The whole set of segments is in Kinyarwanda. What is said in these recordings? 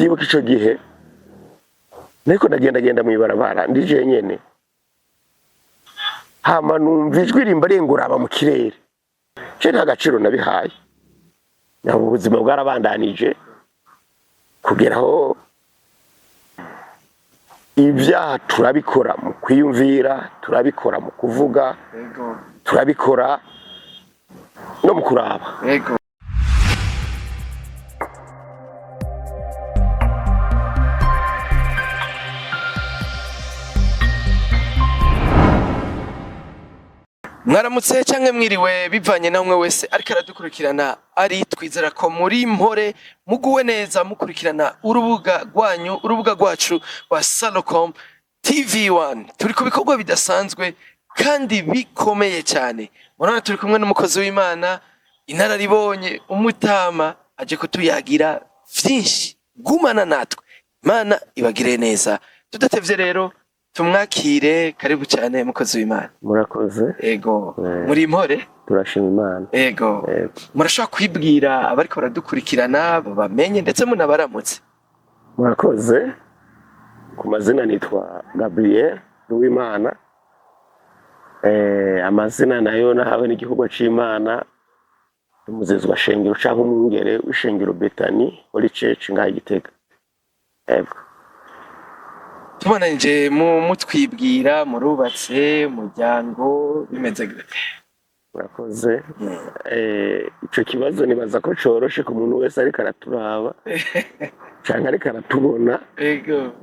ndavyibuka ico gihe niko ndagenda mw'ibarabara ndije nyene, hama numva ijwi rimba renguraba mu kirere, je nta gaciro nabihaye, nabo ubuzima bwarabandanije kugeraho ibyaha turabikora mu kwiyumvira, turabikora mu kuvuga, turabikora no mu kuraba. Mwaramutse canke mwiriwe bivanye na umwe wese ariko aradukurikirana, ari twizera ko muri mpore muguwe neza mukurikirana urubuga rwanyu, urubuga rwacu wa Salocom TV1. Turi ku bikorwa bidasanzwe kandi bikomeye cyane. Murana turi kumwe n'umukozi w'Imana, inararibonye, umutama aje kutuyagira vyinshi. Gumana natwe, Imana ibagire neza. Tudatevye rero tumwakire. Karibu cyane mukozi w'Imana. Murakoze. Ego. Muri mpore? Turashima Imana. Ego. Murashaka kwibwira abariko baradukurikirana bamenye ndetse munabaramutse? Murakoze. Ku mazina nitwa Gabriel Uwimana. Amazina nayo nahawe n'igihugu c'Imana, umuzezwa shengero canke umwungere w'ishengero Betani Holy Church ngaha Gitega. Ego. Tubananje mutwibwira, murubatse, umuryango bimeze gute? Murakoze. Ico kibazo nibaza ko coroshe ku muntu wese ariko araturaba canke ariko aratubona. Ego.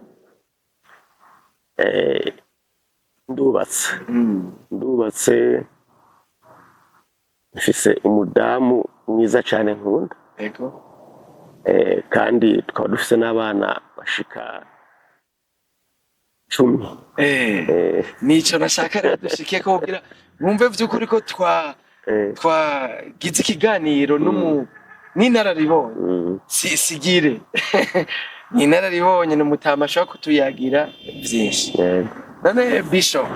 Ndubatse mfise umudamu mwiza cane nkunda. Ego. Kandi tukaba dufise n'abana bashika 10. Nico nashaka rero dushikiye ko kugira mwumve vy'ukuri ko twagize ikiganiro n'inararibonye. Sigire. N'inararibonye n'umutama ashaka kutuyagira vyinshi. None Bishop,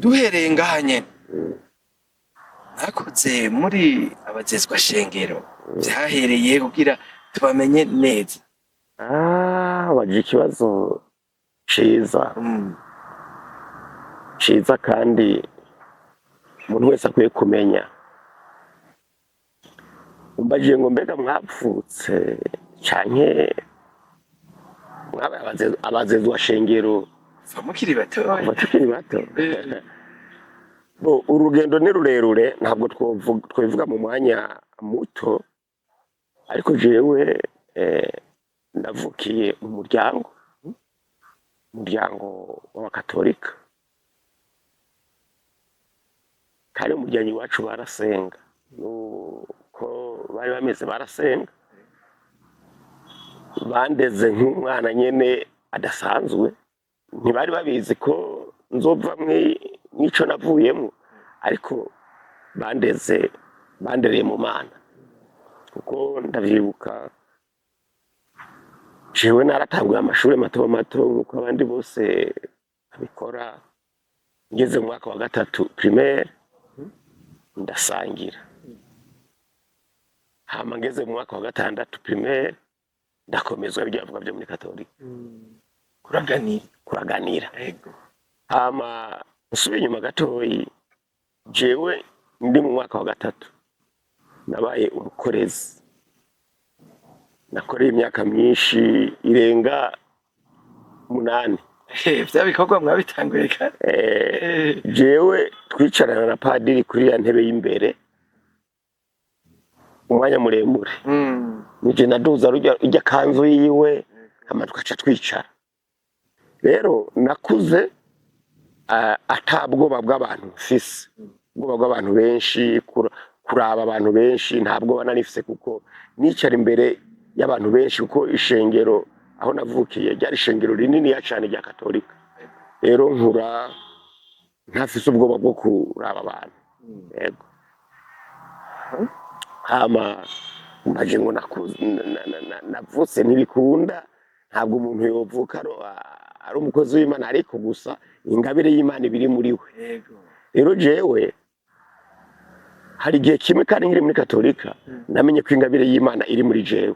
duhereye ngaha nyene, nakoze muri abazezwa shengero, vyahereye kugira tubamenye neza. Waje ikibazo ciza. Ciza kandi umuntu wese akwiye kumenya. Umbaje ngo mbega mwapfutse canke mwabaye abazezwa shengero Famukiri bato. Bakiri bato. Bo urugendo ni rurerure, ntabwo twovuga mu mwanya muto, ariko jewe navukiye mu muryango w'abakatolika, kandi umuryango iwacu barasenga, nuko bari bameze barasenga, bandeze nk'umwana nyene adasanzwe, ntibari babizi ko nzova mw'ico navuyemo, ariko bandereye mu Mana, kuko ndavyibuka jewe naratanguye amashuri mato mato nk'uko abandi bose babikora. Ngeze mu mwaka wa 3 primaire ndasangira, hama ngeze mu mwaka wa 6 primaire ndakomezwa ibyavuga byo muri katolika. Kuraganira. Ego. Hama nsubiye inyuma gatoyi, jewe ndi mu mwaka wa 3 nabaye umukorezi, nakoreye imyaka myinshi irenga 8. Vya bikorwa mwabitanguye kare? Jewe twicarana na padiri kuri ya ntebe y'imbere umwanya muremure. Nije naduza rujya kanzu yiwe, hama tukaca twicara. Rero nakuze atabwoba bw'abantu mfise, ubwoba bw'abantu benshi, kuraba abantu benshi ntabwo bananifise, kuko nicara imbere y'abantu benshi, kuko ishengero aho navukiye ryari ishengero rinini ya cyane rya katolika. Rero nkura ntafise ubwoba bwo kuraba abantu. Yego. Hama mbaje ngo navutse ntibikunda, ntabwo umuntu yovuka ari umukozi w'Imana, ariko gusa ingabire y'Imana ibiri muri we. Rero jewe hari igihe kimwe kandi nkiri muri katolika namenye ko ingabire y'Imana iri muri jewe.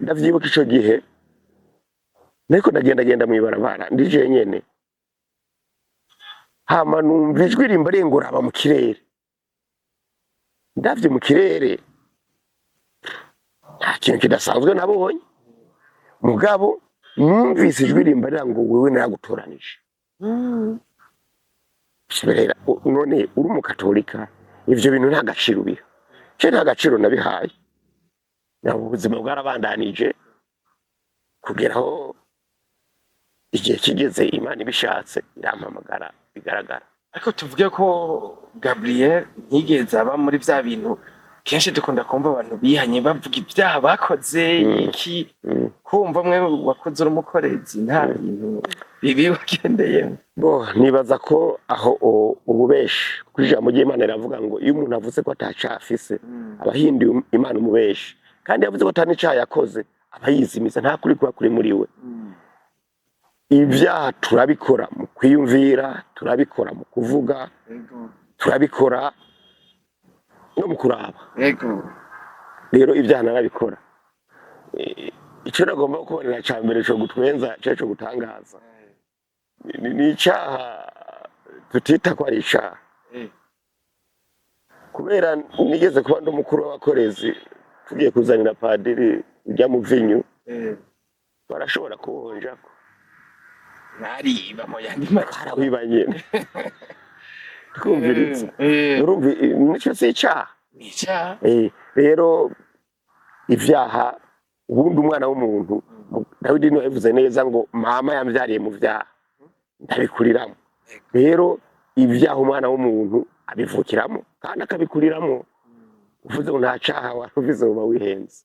ndavyibuka ico gihe nariko ndagendagenda mw'ibarabara ndi jenyene, hama numva ijwi rimba ringuraba mu kirere. Ndavye mu kirere nta kintu kidasanzwe nabonye, mugabo numvise ijwi rimbarira ngo wewe naragutoranije. Siberera none uri umukatolika ivyo bintu nta gaciro biha, je nta gaciro nabihaye. Nabo ubuzima bwarabandanije kugeraho igihe kigeze Imana ibishatse irampamagara bigaragara. ariko tuvuge ko Gabriel ntiyigeze aba muri vya bintu kenshi dukunda kumva abantu bihanye bavuga ibyaha bakoze iki kumva mwe wakoze uri umukorezi nta bintu bibi wagendeyemo. Bo nibaza ko aho ububeshi kuri ijambo ry'Imana riravuga ngo iyo umuntu avuze ko atacaha afise aba ahinduye Imana umubeshi, kandi yavuze ko atanicaha yakoze aba yizimiza, nta kuri kuba kuri muri we. Ibyaha turabikora mu kwiyumvira, turabikora mu kuvuga, turabikora no mu kuraba. Rero ibyaha narabikora. Icyo nagomba kubonera cya mbere cyo gutwenza cyo gutangaza ni icyaha tutita ko ari icyaha, kubera nigeze kuba ndi umukuru w'abakorezi tugiye kuzanira padiri ujya mu vinyu, barashobora kuwonjako nariba mu yandi makara wibanyene twumviriza. Urumva nicyo si icyaha. Rero ibyaha ubundi umwana w'umuntu, Dawidi niwe yavuze neza ngo mama yambyariye mu byaha ndabikuriramo. Rero ibyaha umwana w'umuntu abivukiramo kandi akabikuriramo. Uvuze ngo nta cyaha waruvize uba wihenze.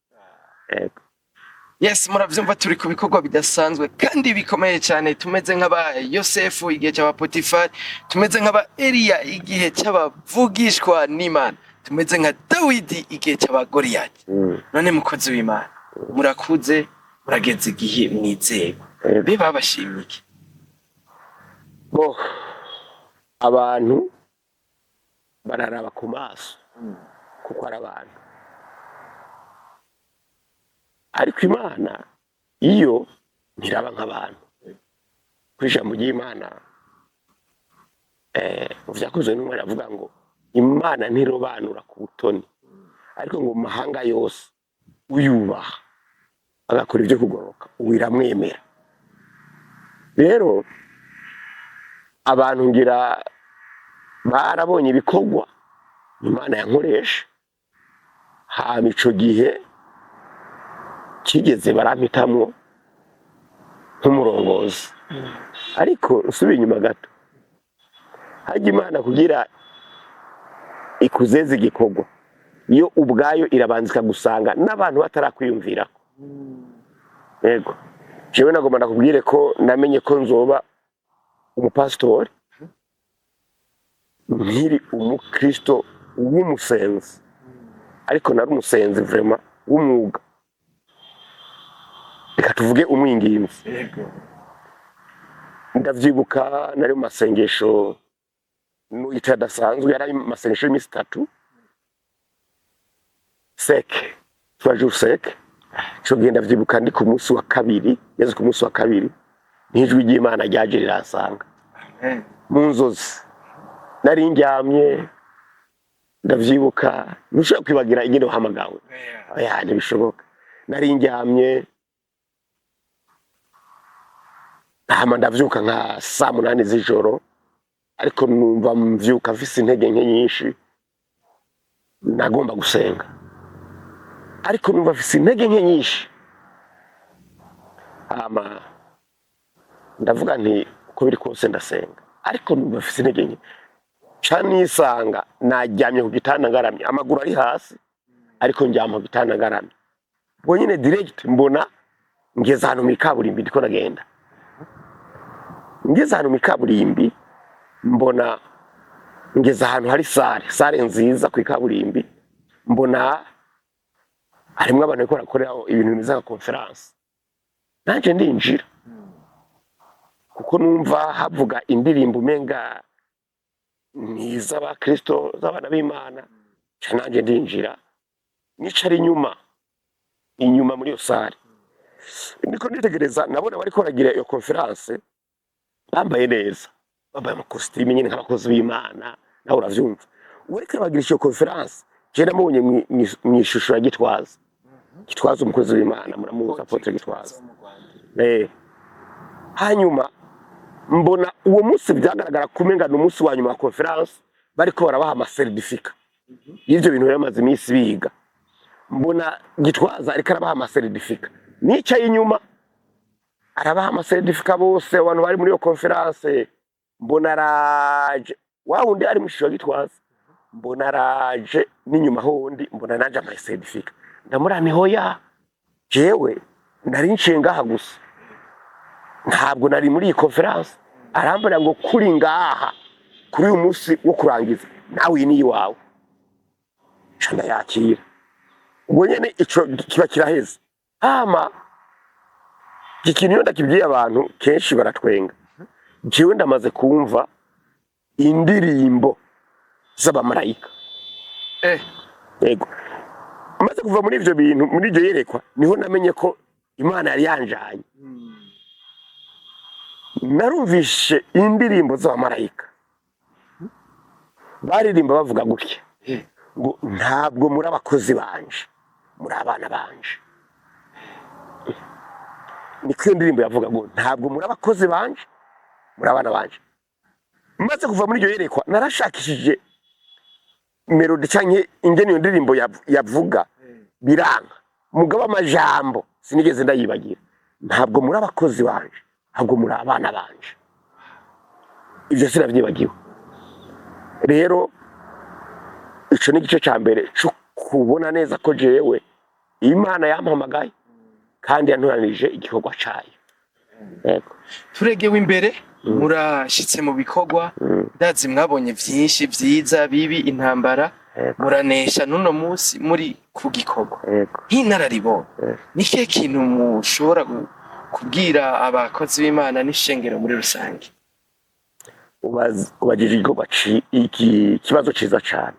Yes, muravyumva turi ku bikorwa bidasanzwe kandi bikomeye cyane, tumeze nk'aba Yosefu igihe cy'aba Potifari, tumeze nk'aba Eliya igihe cy'abavugishwa n'Imana, tumeze nka Dawidi igihe cy'aba Goliyati. None mukozi w'Imana murakuze, murageze igihe mwizego, be babashimye iki? Bo abantu bararaba ku maso kuko ari abantu, ariko Imana iyo ntiraba nk'abantu. Kuri ijambo ry'Imana vyakozwe n'umwe aravuga ngo Imana ntirobanura ku butoni, ariko ngo mu mahanga yose uyubaha agakora ibyo kugoroka wiramwemera. Rero abantu ngira barabonye ibikorwa Imana yankoresha, hama ico gihe kigeze barampitamwo nk'umurongozi. Ariko nsubiye inyuma gato, hajya Imana kugira ikuzeze igikorwa iyo ubwayo irabanza ikagusanga n'abantu batarakwiyumvirako. Yego, jewe nagomba nakubwire ko namenye ko nzoba umupasitori nkiri umukristo w'umusenzi, ariko nari umusenzi vraiment w'umwuga, reka tuvuge umwinginzi. Ndavyibuka nari mu masengesho itadasanzwe, yari amasengesho y'iminsi 3 seke, 3 jours seke. Ico gihe ndavyibuka ndi ku munsi wa kabiri, yeze ku munsi wa kabiri n'ijwi ry'Imana ryaje riransanga mu nzozi. Nari ndyamye, ndavyibuka ntushobora kwibagira ingene uhamagawe, oya ntibishoboka. Nari ndyamye, hama ndavyuka nka 8 z'ijoro, ariko numva mvyuka mfise intege nke nyinshi, nagomba gusenga ariko numva mfise intege nke nyinshi. Hama ndavuga nti uko biri kose ndasenga, ariko numva mfise intege nke. Ca nisanga naryamye ku gitanda ngaramye, amaguru ari hasi, ariko ndyama ku gitanda ngaramye. Ubwo nyine direct mbona ngeze ahantu mw'ikaburimbi ndiko nagenda. Ngeze ahantu mw'ikaburimbi mbona ngeze ahantu hari sare nziza ku ikaburimbi, mbona harimwo abantu bariko barakoreraho ibintu bimeze nka conference. Nanje ndinjira kuko numva havuga indirimbo umenga ni iz'abakristo z'abana b'Imana. Ca nanje ndinjira nicara inyuma muri iyo sare, niko nitegereza nabona bariko baragira iyo conference bambaye neza, bambaye amakositimu nyine nk'abakozi b'Imana, nawe uravyumva. Uwariko arabagirisha iyo conference je namubonye mw'ishusho ya Gitwaza. Gitwaza umukozi w'Imana, muramuzi Apotre Gitwaza. Hanyuma mbona uwo munsi byagaragara kumenga n'umunsi wa nyuma wa conference bariko barabaha amasertifika y'ivyo bintu yamaze iminsi biga. Mbona Gitwaza ariko arabaha amasertifika, nicaye inyuma arabaha amasertifika bose abantu bari muri iyo conference. Mbona araje wa wundi ari mw'ishusho ya Gitwaza, mbona araje n'inyuma hondi mbona naje amasertifika. Ndamurane hoya jewe nari nshengaha gusa, ntabwo nari muri iyi conference. Arambara ngo kuri ngaha kuri uyu munsi wo kurangiza nawe ni iwawe, canda yakira. Ubwo nyene ico kiba kiraheze. Hama ikintu ndakibwiye abantu kenshi baratwenga, jewe ndamaze kumva indirimbo z'abamarayika. Yego, maze kuva muri ivyo bintu, muri ivyo yerekwa, niho namenye ko Imana yari yanjanye. Narumvishe indirimbo z'abamarayika baririmba bavuga gutya ngo ntabwo muri abakozi banje, muri abana banje. Niko iyo ndirimbo yavuga ngo ntabwo muri abakozi banje, muri abana banje. Maze kuva muri iryo yerekwa narashakishije melody canke ingene iyo ndirimbo yavuga biranga, mugabo amajambo sinigeze ndayibagira. Ntabwo muri abakozi banje, ahubwo muri abana banje. Ivyo siravyibagiwe. Rero ico ni igice ca mbere co kubona neza ko jewe Imana yampamagaye kandi yantoranije igikorwa cayo. Yego, turegewe imbere murashitse mu bikorwa, ndazi mwabonye vyinshi vyiza bibi, intambara muranesha n'uno munsi muri ku gikorwa. Nk'inararibonye, ni kihe kintu mushobora kubwira abakozi b'Imana n'ishengero muri rusange? ubajije ikibazo ciza cane.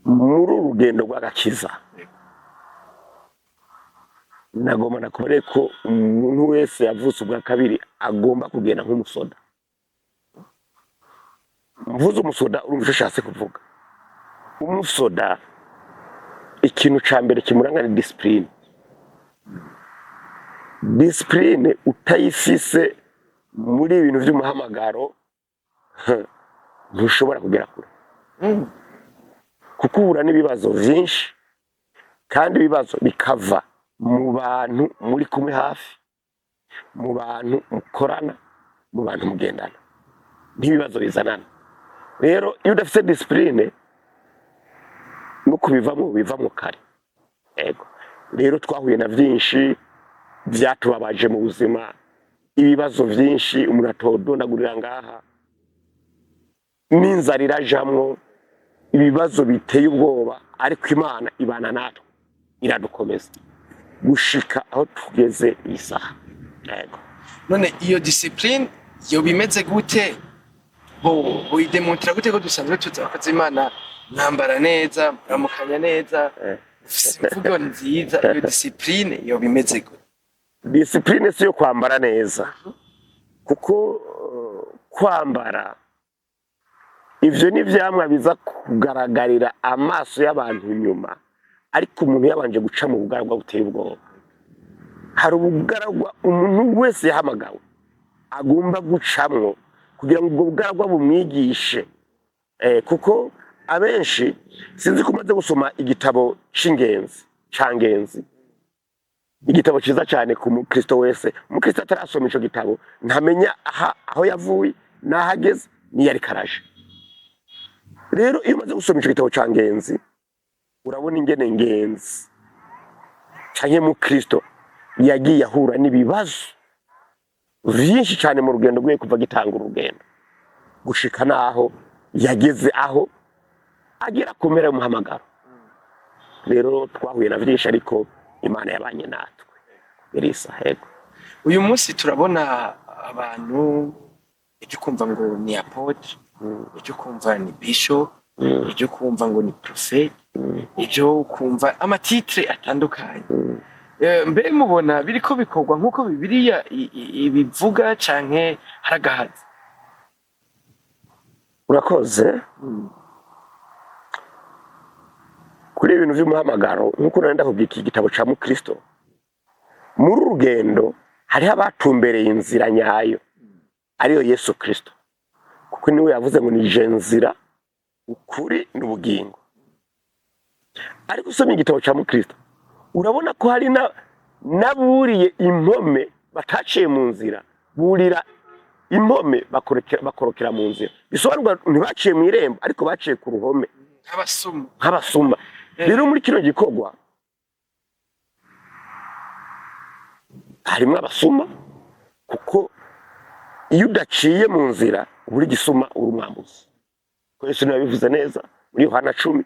Muri urugendo rw'agakiza nagomba nakubare ko umuntu wese yavutse ubwa kabiri agomba kugenda nk'umusoda. Mvuze umusoda urumva ico nshatse kuvuga. Umusoda ikintu ca mbere kimuranga ni discipline. Discipline utayifise muri ibintu vy'umuhamagaro ntushobora kugera kure, kuko uhura n'ibibazo vyinshi, kandi ibibazo bikava mu bantu muri kumwe hafi, mu bantu mukorana, mu bantu mugendana, n'ibibazo bizanana. Rero iyo udafise discipline no kubivamo kare. Ego, rero twahuye na vyinshi vyatubabaje mu buzima, ibibazo vyinshi umuntu atodondagurira ngaha, n'inzara irajamwo, ibibazo biteye ubwoba, ariko Imana ibana natwe iradukomeza gushika aho tugeze iyi saha. Yego, none iyo discipline yo bimeze gute? Boyidemontera gute ko dusanzwe tuzi abakozi b'Imana mwambara neza, muramukanya neza, ufise imvugo nziza, iyo discipline yo bimeze gute? Discipline si yo kwambara neza, kuko kwambara ivyo ni vyamwa biza kugaragarira amaso y'abantu inyuma, ariko umuntu yabanje guca mu bugaragwa buteye ubwoba. Hari ubugaragwa umuntu wese yahamagawe agomba gucamwo kugira ngo ubwo bugaragwa bumwigishe. Kuko abenshi sinzi ko umaze gusoma igitabo c'Ingenzi, igitabo ciza cyane ku mukristo wese. Umukristo atarasoma ico gitabo ntamenya aho yavuye n'aho ageze niyo ariko araje. Rero iyo umaze gusoma ico gitabo ca Ngenzi, urabona ingene Ngenzi canke mukristo yagiye ahura n'ibibazo vyinshi cyane mu rugendo rwe kuva gitanga urugendo gushika naho yageze aho agera kumera umuhamagaro. Rero twahuye na vyinshi, ariko Imana yabanye natwe. Birisa. Yego, uyu munsi turabona abantu icyo kumva ngo ni apotre, icyo kumva ni bishop, icyo kumva ngo ni prophet, icyo kumva amatitre atandukanye. mbe mubona biriko bikorwa nk'uko Bibiliya ibivuga canke haragahaze? urakoze. Kuri ibintu vy'umuhamagaro nk'uko nari ndakubwira iki gitabo ca Mukristo, muri urugendo hariho abatumbereye inzira nyayo ariyo Yesu Kristo, kuko niwe yavuze ngo ni je nzira ukuri n'ubugingo. Ariko usomye igitabo ca Mukristo urabona ko hari naburiye impome bataciye mu nzira, burira impome bakorokera mu nzira, bisobanurwa ntibaciye mu irembo ariko baciye ku ruhome nk'abasuma. Rero muri kino gikorwa harimwo abasuma, kuko iyo udaciye mu nzira uri gisuma uri umwambuzi, ko Yesu yabivuze neza muri Yohana 10.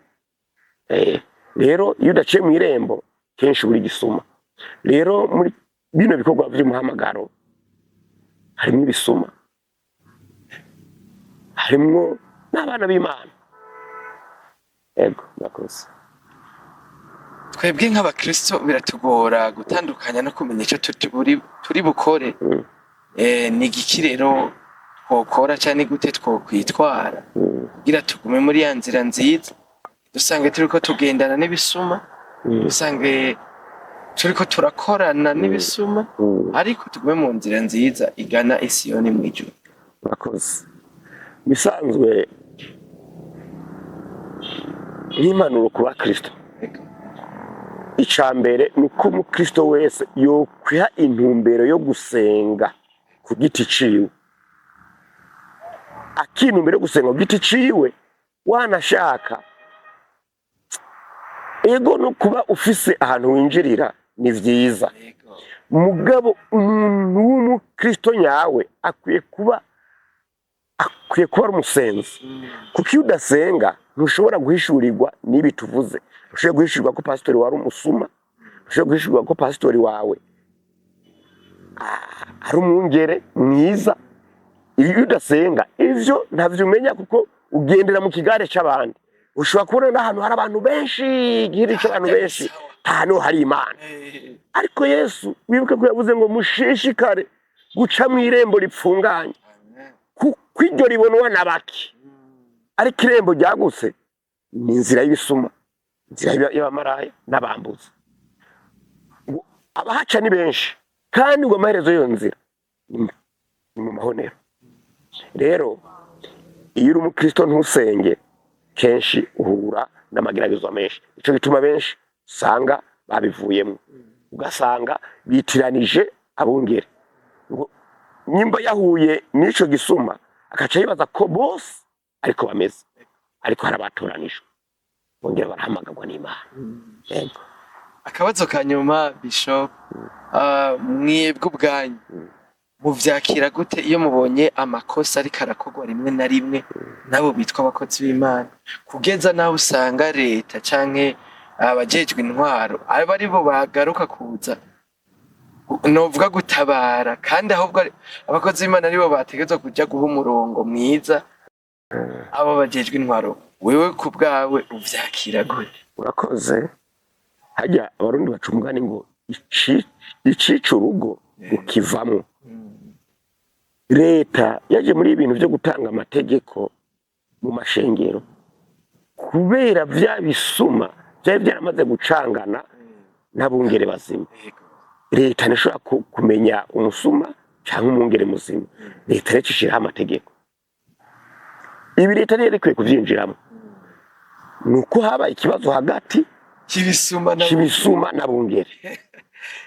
Rero iyo udaciye mu irembo kenshi uri gisuma. Rero muri bino bikorwa vy'umuhamagaro harimwo ibisuma, harimwo n'abana b'Imana. Ego nakoze. Twebwe nk'abakristo biratugora gutandukanya no kumenya ico turi bukore. Ni igiki rero twokora canke gute twokwitwara kugira tugume muri ya nzira nziza, dusange turiko tugendana n'ibisuma, dusange turiko turakorana n'ibisuma, ariko tugume mu nzira nziza igana Isiyoni mw'ijuru. Urakoze. Bisanzwe nk'impanuro ku bakristo, icambere nuko umukristo wese yokwiha intumbero yo gusenga ku giti ciwe, akintumbero yo gusenga ku giti ciwe. Wanashaka ego no kuba ufise ahantu winjirira ni vyiza, mugabo umuntu w'umukristo nyawe akwiye kuba ari umusenzi, kuko iyo udasenga ntushobora guhishurirwa n'ibi tuvuze. Ntushobora guhishurirwa ko pasitori wari umusuma, ntushobora guhishurirwa ko pasitori wawe ari umwungere mwiza. Iyo udasenga ivyo ntavyo umenya, kuko ugendera mu kigare c'abandi. Ushobora kubona n'ahantu hari abantu benshi, igihiri c'abantu benshi, hano hari Imana. Ariko Yesu wibuke ko yavuze ngo mushishikare guca mu irembo ripfunganye, kuko iryo ribonwa na bake. Ariko irembo ryagutse ni inzira y'ibisuma, inzira y'abamaraya n'abambuzi. Abahaca ni benshi, kandi ngo amaherezo y'iyo nzira ni mu mahonero. Rero iyo uri umukristo ntusenge, kenshi uhura n'amageragezo menshi. Ico gituma benshi usanga babivuyemo, ugasanga bitiranije abungere. Nyimba yahuye n'ico gisuma akaca yibaza ko bose ariko bameze, ariko harabatoranijwe bongera barahamagarwa n'Imana. Yego. Akabazo ka nyuma Bishop, mwebwe ubwanyu muvyakira gute iyo mubonye amakosa ariko arakorwa rimwe na rimwe nabo bitwa abakozi b'Imana, kugeza naho usanga leta canke abajejwe intwaro aba ari bo bagaruka kuza novuga gutabara, kandi ahubwo abakozi b'Imana aribo bategezwa kuja guha umurongo mwiza abo bajejwe intwaro? Wewe ku bwawe uvyakira gute? Urakoze. Hajya abarundi baca umugani ngo icica urugo ukivamwo. Leta yaje muri ibintu vyo gutanga amategeko mu mashengero, kubera vya bisuma vyari vyaramaze gucangana n'abungere bazima. Leta ntishobora kumenya umusuma canke umwungere muzima. Leta rero ishiraho amategeko. Ibi leta rero ikwiye kuvyinjiramo. Nuko habaye ikibazo hagati c'ibisuma n'abungere.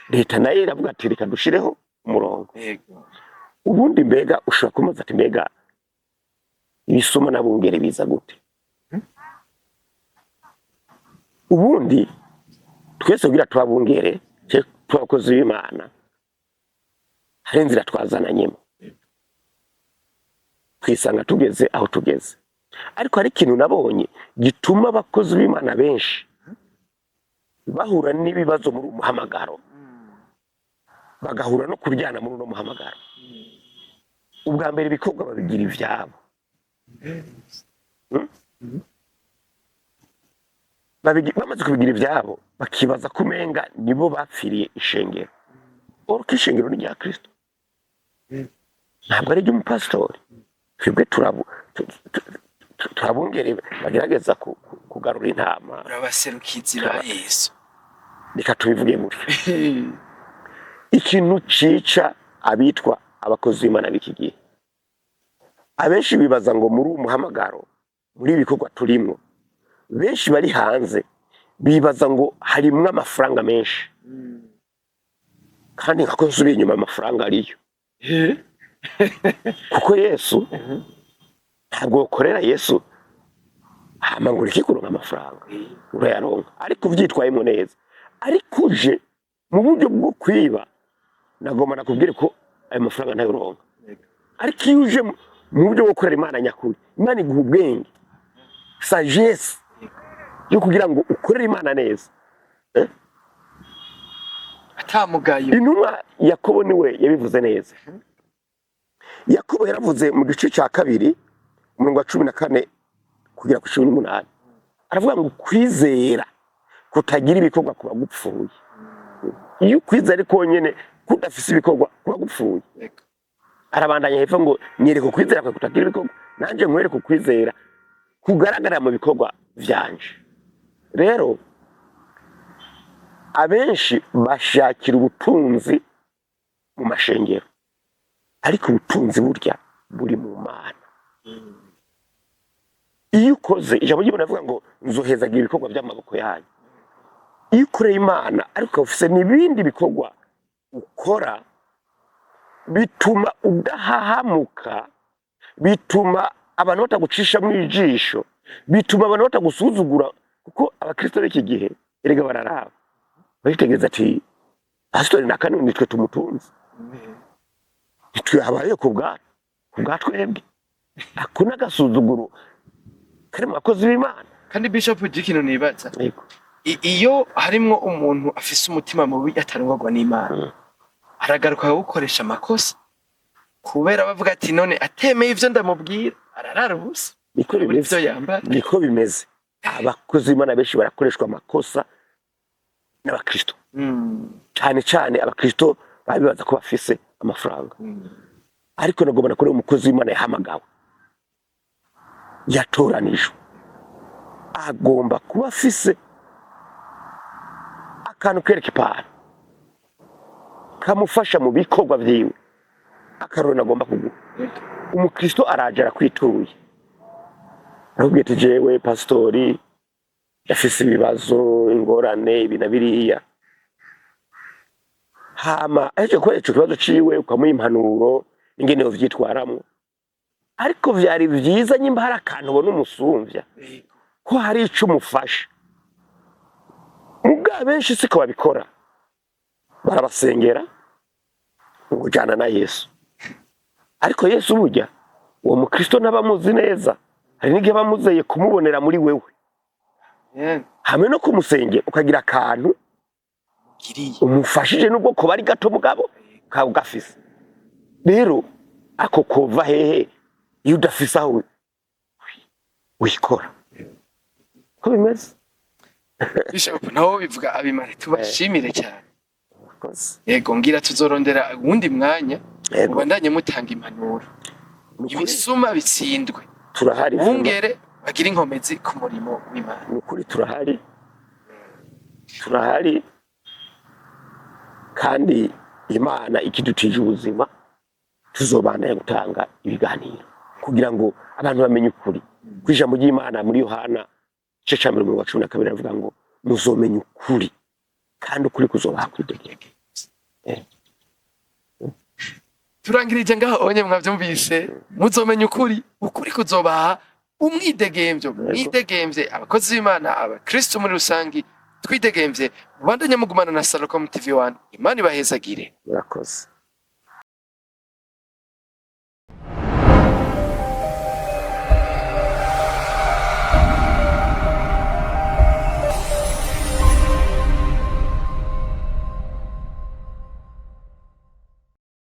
Leta nayo iravuga ati reka dushireho umurongo. Ubundi mbega ushobora kumaza ati mbega ibisuma n'abungere biza gute? Ubundi twese kugira tubabungere twakoze b'Imana, hari inzira twazananyemo twisanga tugeze aho tugeze. Ariko hari ikintu nabonye gituma abakozi b'Imana benshi bahura n'ibibazo muri umuhamagaro, bagahura no kuryana muri uno muhamagaro. Ubwa mbere ibikorwa babigira ivyabo. bamaze kubigira ibyabo bakibaza ko umenga nibo bapfiriye ishengero. Uruko ishengero ni rya Kristo, ntabwo ari iry'umupasitori. Twebwe turabungere bagerageza kugarura intama, urabaserukizi ba Yesu. reka tubivuge gutyo. Ikintu cica abitwa abakozi b'Imana b'iki gihe, abenshi bibaza ngo muri uwo muhamagaro, muri ibi bikorwa turimwo, benshi bari hanze bibaza ngo harimwo amafaranga menshi, kandi nkako nsubiye inyuma amafaranga ariyo. Kuko Yesu ntabwo ukorera Yesu hama ngo ureke kuronka amafaranga, urayaronka ariko uvyitwayemo neza. Ariko uje mu buryo bwo kwiba, nagomba nakubwire ko ayo mafaranga ntayo uronka. Ariko iyo uje mu buryo bwo gukorera Imana nyakuri, Imana iguha ubwenge, sagesse yo kugira ngo ukorere Imana neza. Atamugayo. Intumwa Yakobo niwe yabivuze neza. Yakobo yaravuze mu gice cya 2 umurongo wa 14 kugera ku 18, aravuga ngo kwizera kutagira ibikorwa kuba gupfuye. Iyo kwizera ariko nyene kudafise ibikorwa kuba gupfuye. Arabandanya hepfo ngo nyereko kwizera kwe kutagira ibikorwa, nanje nkwereko kwizera kugaragara mu bikorwa vyanje. Rero abenshi bashakira ubutunzi mu mashengero, ariko ubutunzi burya buri mu Mana. Iyo ukoze ijambo ry'Imana rivuga ngo nzohezagira ibikorwa by'amaboko yanyu. Iyo ukoreye Imana ariko ufise n'ibindi bikorwa ukora, bituma udahahamuka, bituma abantu batagucisha mu ijisho, bituma abantu batagusuzugura. Kuko abakristo b'iki gihe erega bararaba baritegereza ati pastori na kanuni nitwe tumutunze, nitwe habaye ku bwatwebwe. Ako n'agasuzuguro kari mu bakozi b'Imana. Kandi Bishop Dikino nibaza, iyo harimwo umuntu afise umutima mubi atarangwa n'Imana, aragaruka gukoresha amakosa kubera bavuga ati none atemeye ivyo ndamubwira ararara ubusa. Niko bimeze. Abakozi b'Imana benshi barakoreshwa amakosa n'abakristo. Cyane cyane abakristo babibaza ko bafise amafaranga. Ariko nagomba nakore umukozi w'Imana yahamagawe, yatoranijwe, agomba kuba afise akantu kereka ipara kamufasha mu bikorwa vyiwe. Akarona agomba kuguha. Umukristo araje arakwituye, arabwira ati jewe pastori yafise ibibazo, ingorane, ibi na biriya. Hama aje ko ico kibazo ciwe ukamuha impanuro ingene yovyitwaramwo. Ariko vyari vyiza nyimba hari akantu ubona umusumvya ko hari ico umufasha. Muga benshi siko babikora, barabasengera ngo jana na Yesu. Ariko Yesu burya uwo mukristo n'abamuzi neza, hari n'igihe bamuzeye kumubonera muri wewe. Hamwe no kumusengera ukagira akantu umufashije nubwo ko bari gato mugabo ka ugafise. Rero ako kova hehe iyo udafise aho wikora. Ko bimeze. Bishop naho bivuga abimare tubashimire cyane. Yego ngira tuzorondera uwundi mwanya ubandanye mutanga impanuro. Ibisuma bitsindwe. Turahari. Bungere bagira inkomezi ku murimo w'Imana. Nukuri turahari. Turahari. Kandi Imana ikidutije ubuzima tuzobandanya gutanga ibiganiro kugira ngo abantu bamenye ukuri. Kwijambo ry'Imana muri Yohana igice ca 12 avuga ngo muzomenya ukuri kandi ukuri kuzobaha kwidegembya. Turangirije ngaho onye mwavyumvise, muzomenya ukuri, ukuri kuzobaha umwidegembyo. Mwidegembye abakozi b'Imana, abakristo muri rusangi, twidegembye mubandanye mugumana na Salocom TV1. Imana ibahezagire. Murakoze.